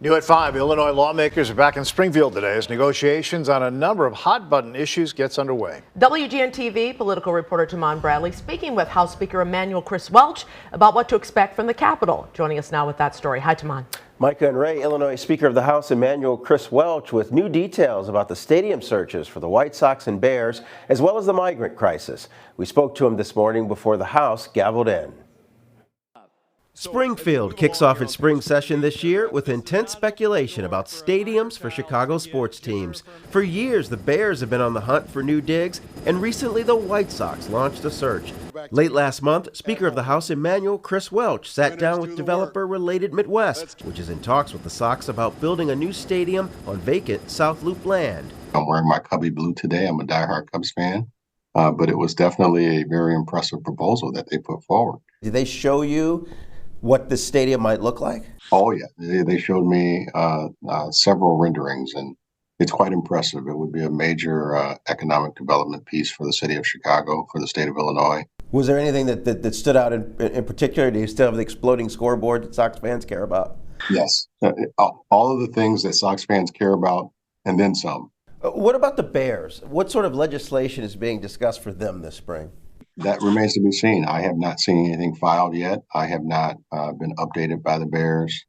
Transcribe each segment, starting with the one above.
New at 5, Illinois lawmakers are back in Springfield today as negotiations on a number of hot-button issues gets underway. WGN-TV political reporter Tamon Bradley speaking with House Speaker Emanuel Chris Welch about what to expect from the Capitol. Joining us now with that story. Hi, Tamon. Micah and Ray, Illinois Speaker of the House Emanuel Chris Welch with new details about the stadium searches for the White Sox and Bears, as well as the migrant crisis. We spoke to him this morning before the House gavelled in. Springfield kicks off its spring session this year with intense speculation about stadiums for Chicago sports teams. For years, the Bears have been on the hunt for new digs, and recently the White Sox launched a search. Late last month, Speaker of the House Emanuel Chris Welch sat down with developer Related Midwest, which is in talks with the Sox about building a new stadium on vacant South Loop land. I'm wearing my Cubby blue today. I'm a diehard Cubs fan, but it was definitely a very impressive proposal that they put forward. Did they show you what this stadium might look like? Oh, yeah. They showed me several renderings, and it's quite impressive. It would be a major economic development piece for the city of Chicago, for the state of Illinois. Was there anything that stood out in particular? Do you still have the exploding scoreboard that Sox fans care about? Yes. All of the things that Sox fans care about, and then some. What about the Bears? What sort of legislation is being discussed for them this spring? That remains to be seen. I have not seen anything filed yet. I have not been updated by the Bears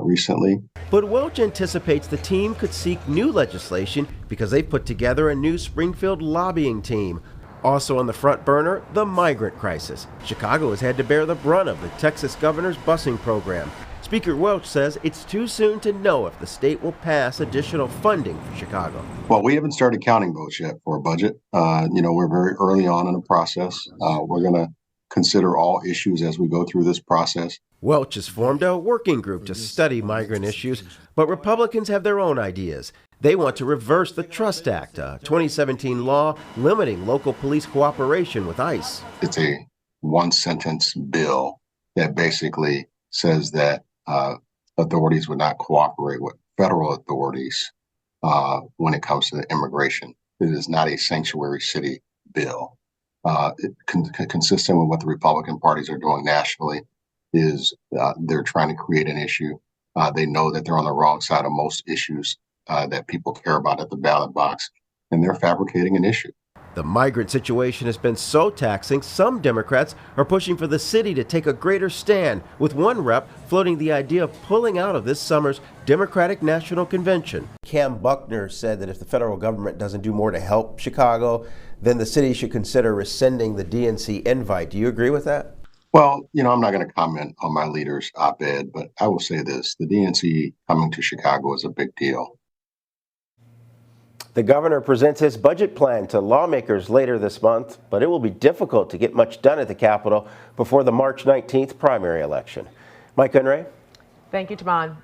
recently. But Welch anticipates the team could seek new legislation because they've put together a new Springfield lobbying team. Also on the front burner, the migrant crisis. Chicago has had to bear the brunt of the Texas governor's busing program. Speaker Welch says it's too soon to know if the state will pass additional funding for Chicago. Well, we haven't started counting votes yet for a budget. We're very early on in the process. We're going to consider all issues as we go through this process. Welch has formed a working group to study migrant issues, but Republicans have their own ideas. They want to reverse the Trust Act, a 2017 law limiting local police cooperation with ICE. It's a one-sentence bill that basically says that authorities would not cooperate with federal authorities when it comes to immigration. It is not a sanctuary city bill. Consistent with what the Republican parties are doing nationally is they're trying to create an issue. They know that they're on the wrong side of most issues that people care about at the ballot box, and they're fabricating an issue. The migrant situation has been so taxing, some Democrats are pushing for the city to take a greater stand, with one rep floating the idea of pulling out of this summer's Democratic National Convention. Cam Buckner said that if the federal government doesn't do more to help Chicago, then the city should consider rescinding the DNC invite. Do you agree with that? Well, I'm not going to comment on my leader's op-ed, but I will say this. The DNC coming to Chicago is a big deal. The governor presents his budget plan to lawmakers later this month, but it will be difficult to get much done at the Capitol before the March 19th primary election. Micah and Ray? Thank you, Tamon.